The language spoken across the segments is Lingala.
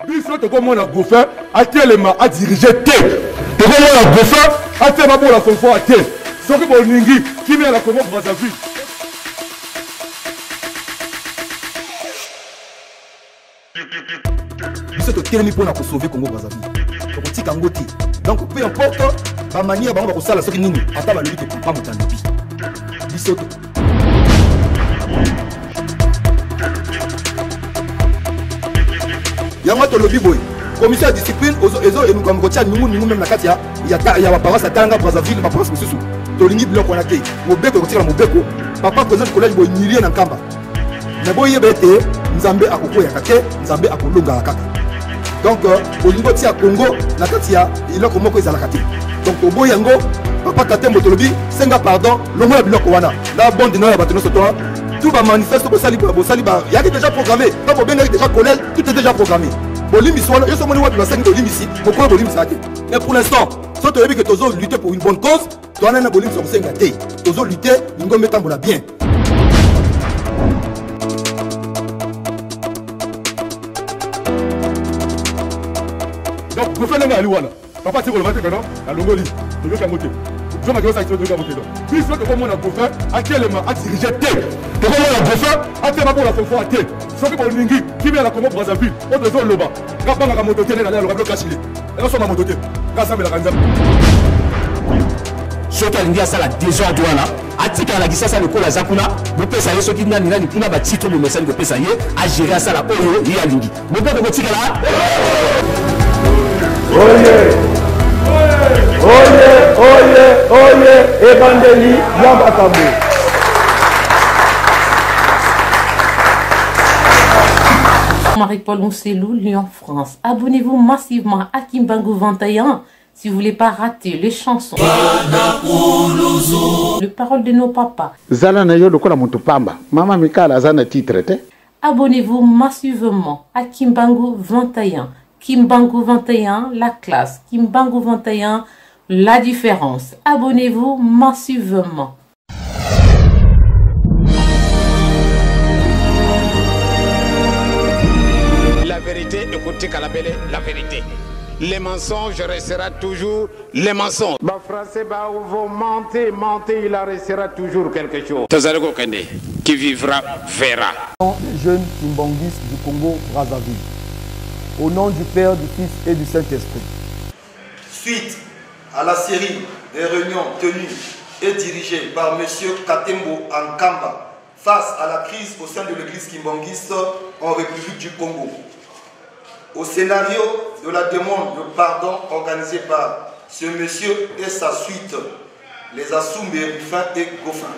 Biso to comme on a goffin, à tellement à diriger T. To comme on a goffin, à tellement pour la fonction à T. Ce que pour Ningi, qui vient à la Congo Brazzaville. Biso to tellement pour la sauver Congo Brazzaville. To tika ngoti. Donc peu importe la manière dont on va faire ce qui nous attend la lutte pas mon temps. Biso to Yama to lobby boy. Commissaire de discipline ezo et nous comme gotia nous même na katia ya paroisse atanga Brazzaville ma paroisse mususu. To lingi bloc on a té. Mobeko ko tira mobeko. Papa président du collège boy nirie na kamba. Na boye bete Nzambe akoko ya kake, Nzambe akolonga la kaka. Donc au niveau tia Congo na katia il a comment ko ezala kati. Donc au boyango papa Katembo to lobby senga pardon le mot bloc wana. La bande na ba teno soto. Tout va manifester pour Saliba, il y a déjà programmé. Quand vous venez déjà collège, tout est déjà programmé. Bolim soit là, je suis mon de la scène de ici, pourquoi Bolim s'arrête. Mais pour l'instant, si tu as vu que tu as lutté pour une bonne cause, tu as un Bolim sur 5 gâtés. Tu as lutté, nous allons mettre bien. Donc, vous faites un alouana. Papa, tu vas le mettre maintenant, la Longoli, tu veux qu'à monter. Je vais ça, tu veux qu'à monter. Puis, ce que comme on a goffin, à tellement à diriger T. Tu comme on a goffin, à tellement pour la fonction à T. Ce que pour Ningi, qui vient à la Congo Brazzaville, on doit le bas. Quand on a la moto, on a le bloc caché. Et on s'en va monter. Quand ça met la candidature. Soki alingi asala désordre wana atika la gisa sa lokola zakuna bopesa ye soki nani nani kuna ba titre le message bopesa ye a gérer asala oyo ye alingi mobeko kotika la oye ebandeli ya bakambo. Marie-Paul Mousselou, Lyon, France. Abonnez-vous massivement à Kimbangu 21 si vous voulez pas rater les chansons. Le parole de nos papas. Zala na yo lokola moto pamba. Mama Mikala zana titre te. Abonnez-vous massivement à Kimbangu 21. Kimbangu 21, la classe. Kimbangu 21, la différence. Abonnez-vous massivement. La vérité, écoutez Kalabele, la vérité. Les mensonges restera toujours les mensonges. Bah français, bah vous mentez, il en restera toujours quelque chose. Tazarego Kende, qui vivra, verra. Les jeunes kimbanguistes du Congo Brazzaville. Au nom du Père, du Fils et du Saint-Esprit. Suite à la série des réunions tenues et dirigées par M. Katembo Ankamba face à la crise au sein de l'église kimbanguiste en République du Congo. Au scénario de la demande de pardon organisée par ce monsieur et sa suite, les Assoumbe, Rufin et Goffin.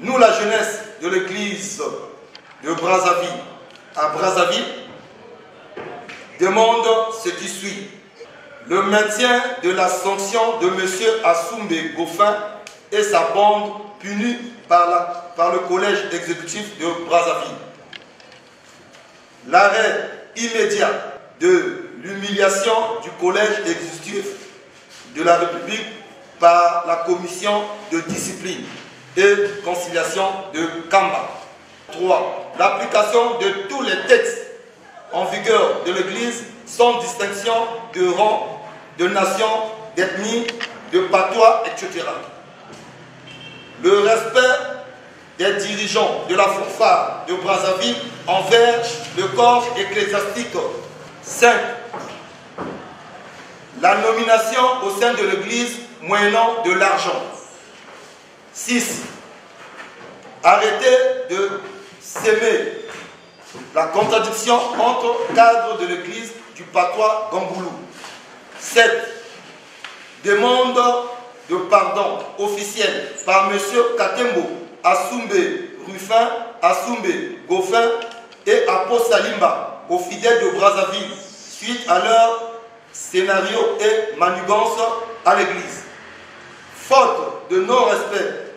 Nous, la jeunesse de l'église de Brazzaville à Brazzaville, demande ce qui suit. Le maintien de la sanction de monsieur Assoumbe Goffin et sa bande punie par le collège exécutif de Brazzaville. L'arrêt immédiat de l'humiliation du collège exécutif de la République par la commission de discipline et conciliation de Kamba. 3. L'application de tous les textes en vigueur de l'Église sans distinction de rang, de nation, d'ethnie, de patois, etc. Le respect des dirigeants de la fanfare de Brazzaville envers le corps ecclésiastique. 5. La nomination au sein de l'Église moyennant de l'argent. 6. Arrêter de s'aimer la contradiction entre cadres de l'Église du patois Gamboulou. 7. Demande de pardon officiel par M. Katembo Assoumbe Rufin, Assoumbe Goffin et Apo Salimba aux fidèles de Brazzaville suite à leur scénario et manigance à l'église. Faute de non-respect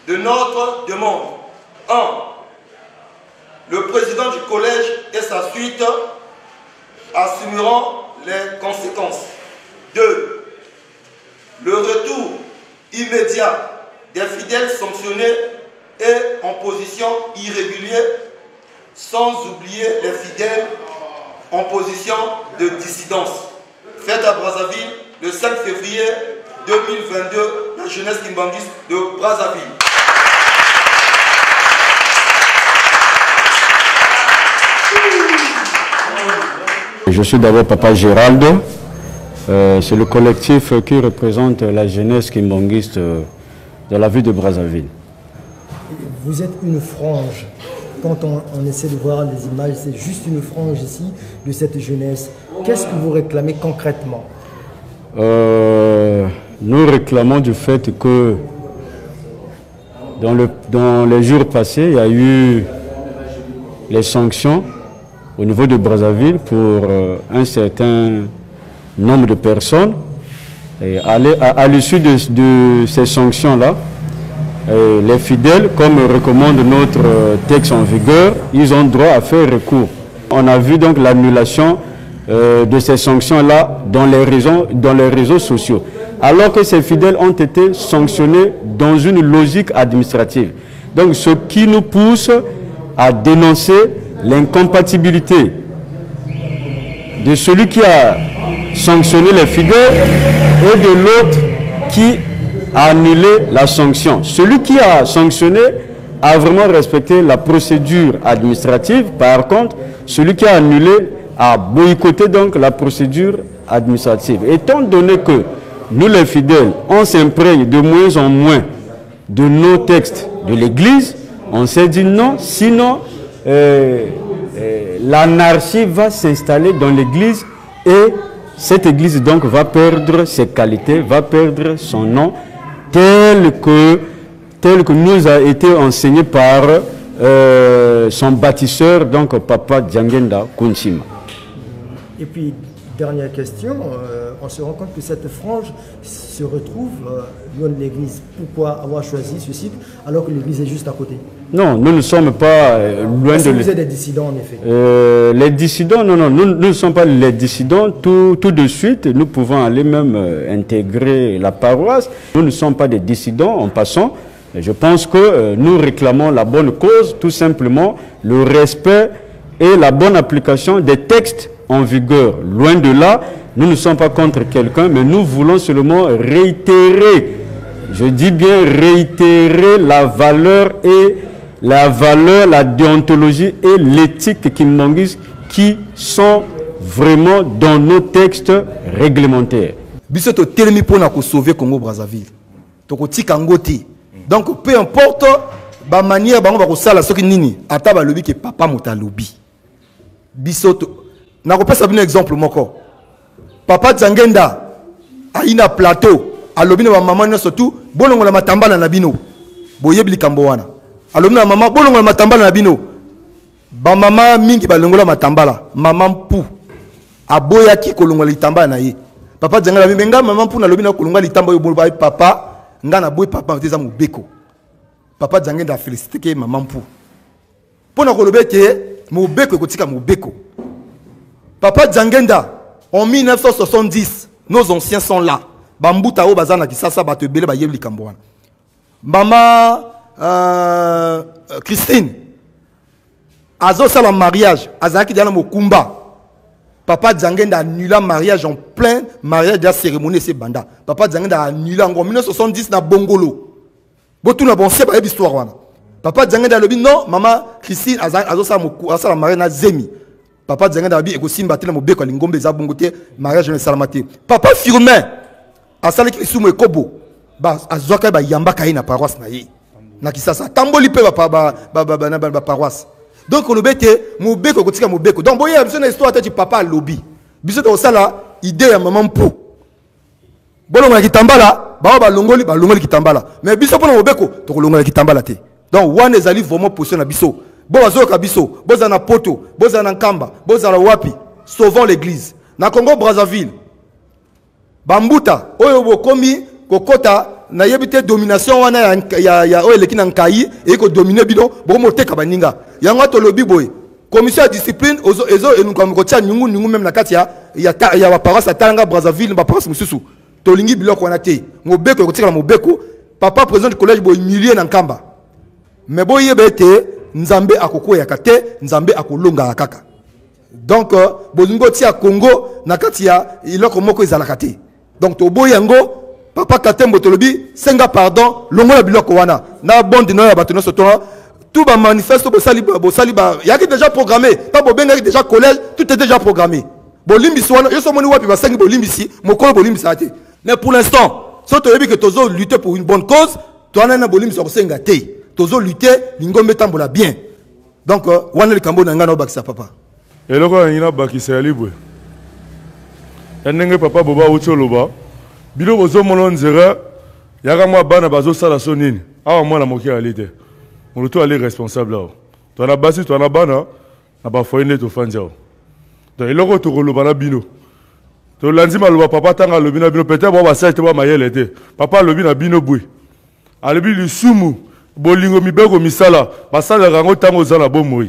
de notre demande. 1. Le président du collège et sa suite assumeront les conséquences. 2. Le retour immédiat des fidèles sanctionnés et en position irrégulière, sans oublier les fidèles en position de dissidence. Fête à Brazzaville le 5 février 2022, la jeunesse kimbanguiste de Brazzaville. Je suis d'abord Papa Gérald. C'est le collectif qui représente la jeunesse kimbanguiste de la ville de Brazzaville. Vous êtes une frange. Quand on essaie de voir les images, c'est juste une frange ici de cette jeunesse. Qu'est-ce que vous réclamez concrètement? Nous réclamons du fait que dans les jours passés, il y a eu les sanctions au niveau de Brazzaville pour un certain nombre de personnes. Et à l'issue de ces sanctions-là, les fidèles, comme recommande notre texte en vigueur, ils ont droit à faire recours. On a vu donc l'annulation de ces sanctions-là dans les réseaux sociaux, alors que ces fidèles ont été sanctionnés dans une logique administrative. Donc ce qui nous pousse à dénoncer l'incompatibilité de celui qui a sanctionné les fidèles et de l'autre qui a annulé la sanction. Celui qui a sanctionné a vraiment respecté la procédure administrative. Par contre, celui qui a annulé a boycotté donc la procédure administrative. Étant donné que nous les fidèles, on s'imprègne de moins en moins de nos textes de l'Église, on s'est dit non, sinon l'anarchie va s'installer dans l'Église et cette Église donc va perdre ses qualités, va perdre son nom tel que nous a été enseigné par son bâtisseur, donc Papa Djangenda Kunchima. Et puis, dernière question, on se rend compte que cette frange se retrouve loin de l'église. Pourquoi avoir choisi ce site alors que l'église est juste à côté? Non, nous ne sommes pas loin de l'église. Vous êtes des dissidents en effet. Les dissidents, non, nous ne sommes pas les dissidents. Tout de suite, nous pouvons aller même intégrer la paroisse. Nous ne sommes pas des dissidents en passant. Je pense que nous réclamons la bonne cause, tout simplement le respect et la bonne application des textes en vigueur. Loin de là, nous ne sommes pas contre quelqu'un, mais nous voulons seulement réitérer, je dis bien réitérer la valeur, la déontologie et l'éthique kimbanguiste qui sont vraiment dans nos textes réglementaires. Bisoto telemi pona ko sauver Congo Brazzaville. Toko tikangoti. Donc peu importe ba manière bango ba ko sala soki nini, ata ba lobi ke papa mota lobi. Bisoto na ko pesa un exemple moko. Papa Djangenda aina plateau, alobi na maman na surtout bolongo la matambala na bino. Boyebi likambo wana. Alobi na maman bolongo la matambala na bino. Ba maman mingi balongola matambala, maman pou. Aboya ki kolongola litambala na ye. Papa Djangenda bimenga maman pou na lobi na kolongola litamba yo bolba papa. Ngana boy papa teza mobeko. Papa Djangenda félicité ke maman pou. Pona kolobete mobeko kotika mobeko. Papa Djangenda en 1970, nos anciens sont là. Bambuta o bazana ki sasa bato ebele ba yebli kamboana. Maman Christine azo sala mariage, azaki diana mokumba. Papa Djangenda annula mariage en plein mariage de la cérémonie c'est banda. Papa Djangenda annula en 1970 na Bongolo. Botu na bon c'est pas histoire wana. Papa Djangenda lobi non, maman Christine azo sala mariage na Zemi. Papa Djangenda abi ekosimba tena mobeko lingombe za bongote mariage na salamate. Papa Firmin asala ki sumo ekobo ba azoka ba yamba kai na paroisse na ye. Na kisasa tamboli pe ba paroisse. Donc on obete mobeko kotika mobeko. Donc boye biso na histoire tati papa lobi. Biso to sala idée ya maman po. Bolonga kitambala ba longoli kitambala. Mais biso pona mobeko to kolonga kitambala te. Donc one ezali vraiment position na biso. Boazoka biso, bozana poto, bozana nkamba, bozana wapi, sauvons l'église. Na Congo Brazzaville. Bambuta oyo bokomi kokota na yebite domination wana ya oyo lekina nkai e ko dominer bino bomo teka baninga. Yango to lobi boy. Commission de discipline ezo enuka ko tia nyungu même na kati ya ba paroisse Talanga Brazzaville ba paroisse mususu. To lingi biloko wana te. Mobeko ko tika mobeko, papa président du collège boy humilié na nkamba. mais boye bete nzambe akoko ya kate nzambe akolonga kaka. Donc bolingo tia Congo nakati ya iloko moko ezalaka te. Donc to boyango papa Katembo tolobi senga pardon longola biloko wana na bonde no ya bato no sotona tout ba manifeste bosali ba yaki déjà programmé pas bobenga déjà collège tout est déjà programmé. Bolimbisi wana yo somoni wapi ba sengi bolimbisi mokolo bolimbisi ate. Mais pour l'instant so tolobi que tozo lutter pour une bonne cause to ana na bolimbisi ko senga te tozo lutter lingombe tambola bien. Donc wana le kambo na ngana obakisa papa. Et là quand il a bakisa libre. Ndenge papa boba utoloba bilo bozo mononzera yaka mwa bana bazo sala sonini awa mwana moki alite muluto ali responsable là to na basi to na bana na ba foyene to fanjao donc eloko to koloba na bino to lanzima loba papa tanga lobi na bino peut-être ba site ba mayele te papa lobi na bino bwe alobi lisumu bolingo mibeko misala basala rango tango za na bomoi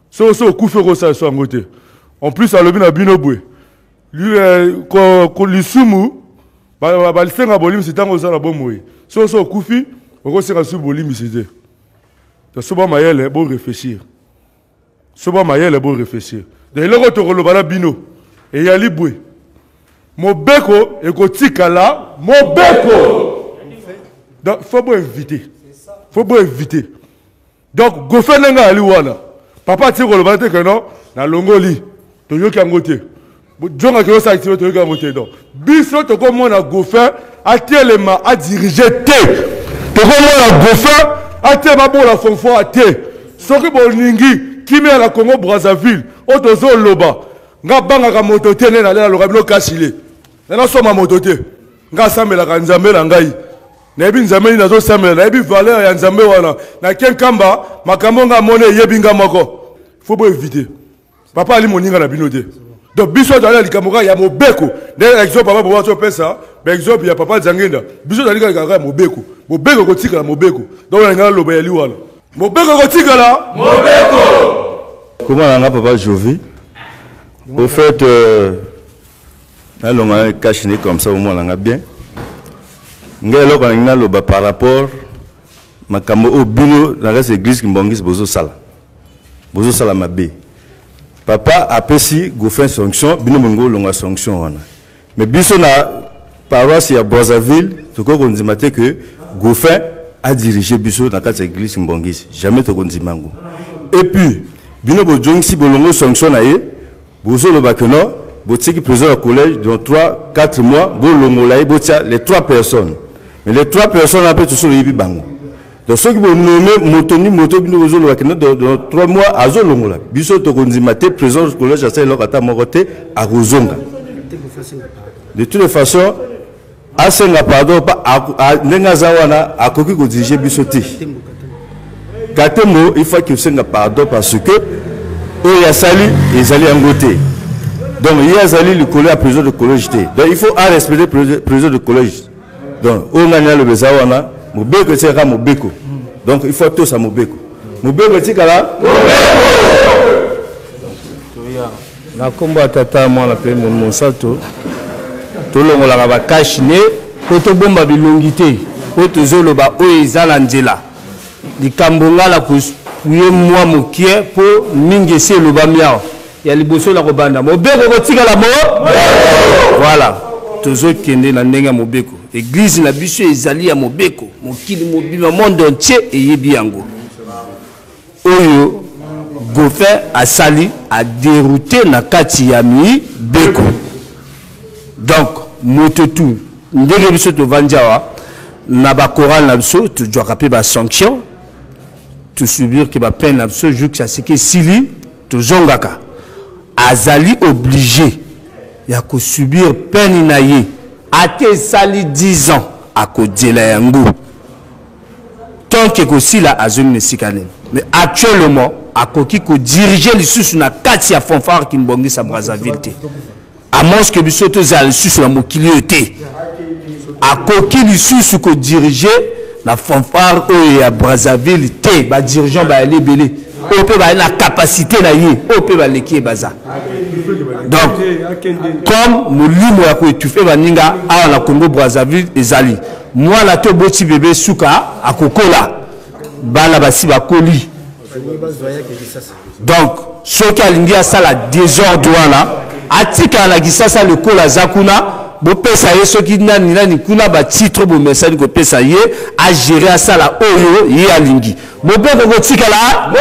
so kufe ko sa so ngote en plus alobi na bino bwe lui ko lisumu ba senga bolim sitango za na bomoi so kufi ko senga su bolim site to so ba mayele bon réfléchir so ba mayele bon réfléchir de loko to ko lobala bino e ya libwe mobeko e ko tikala mobeko donc faut pas éviter donc go fe nga ali wana papa ti ko lobala te que non na longoli to yoki angote jonga ke sa activité to yoki angote donc biso to ko mona go fe atelema a diriger te to ko mona go fe atema bo la fonfo ate soki bolingi kimi ya la Congo Brazzaville otozo loba nga banga ka moto te ne na lela loka bilo kasile na soma moto te nga sambela ka nzambe na ngai na ebi nzambe ni nazo sambela na ebi valeur ya nzambe wana na kenkamba makambo nga mone yebi nga moko faut pas éviter papa ali moninga na bino te donc biso dans likambo ya mobeko de exemple papa boba to pesa ba exemple ya papa Zangenda biso dans likambo ya mobeko ko tika la mobeko donc on nga loba ya liwala mobeko ko tika la mobeko. Comment on a papa Jovi au fait on a caché comme ça au moins on a bien ngelo ko ngina loba par rapport makambo au bino dans les églises qui mbongis bozo sala mabe papa apesi go fin sanction bino mongo longa sanction wana mais biso na paroisse ya Brazzaville to ko ndimate que go fin a dirigé biso dans quatre églises mbongis jamais to kondimango et puis bino bo jongsi bolongo sanction na ye bozo loba que non botiki président au collège dans 3-4 mois bolongo la botia les 3 personnes mais les 3 personnes après tout sur le bango. Donc ceux qui vont nommer Motoni Moto bino bozo loba que dans 3 mois azo longo la biso to konzimate président au collège asa lo kata mokote a rozonga. De toute façon asenga pardon pas nenga zawana akoki ko diriger biso te. Katembo il faut qu'il senga pardon parce que eux ya sali ezali angote. Donc il y a sali le collège à président de collège te. Donc il faut respecter président de collège. Donc on a le bezawana mobeko tseka mobeko. Donc il faut tous à mobeko. Mobeko tikala na komba tata mwana pe mon sato tolongo la ba kashine ko to bomba bilongité ko to zolo ba o ezala nzela likambonga la ko kuye mwa mokie po mingi se lo ba miao ya liboso la ko banda mobeko ko tikala mo voilà tozo kende na ndenga mobeko église na biso ezali ya mobeko mokili mobima monde entier eyebi yango oyo Goffin a sali a dérouté na kati ya mi beko donc mototu ndenge biso to vanjawa na ba choral na biso to doit pe ba sanction to subir que ba peine na biso jusqu'à ce que sili to zongaka azali obligé ya ko subir peine na ye ate sali 10 ans a ko dela yango tant que ko sila azumi sikane mais actuellement a koki ko diriger les sous na kati ya fanfare qui mbongi sa Brazzaville te à moins que biso to za sous la mokili te a koki les sous ko diriger la fanfare o ya Brazzaville te ba dirigeant ba aller belé o pe ba la capacité na ye o pe ba leki baza donc comme molimo ya ko étouffer baninga a la Congo Brazzaville ezali moi la to boti bébé suka akokola bana basi bakoli. Donc soki alingi asala désordre wana atika na kisasa le kola zakuna bo pesa ye soki nani kuna ba titre bo message ko pesa ye a gérer asala oyo ye alingi bo pe ko tika la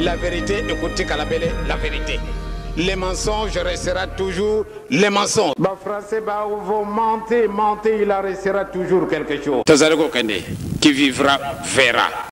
la vérité écoutez qu'à la belle la vérité. Les mensonges restera toujours les mensonges. Bah français, bah vous mentez, il en restera toujours quelque chose. Tazareko Kende, qui vivra verra.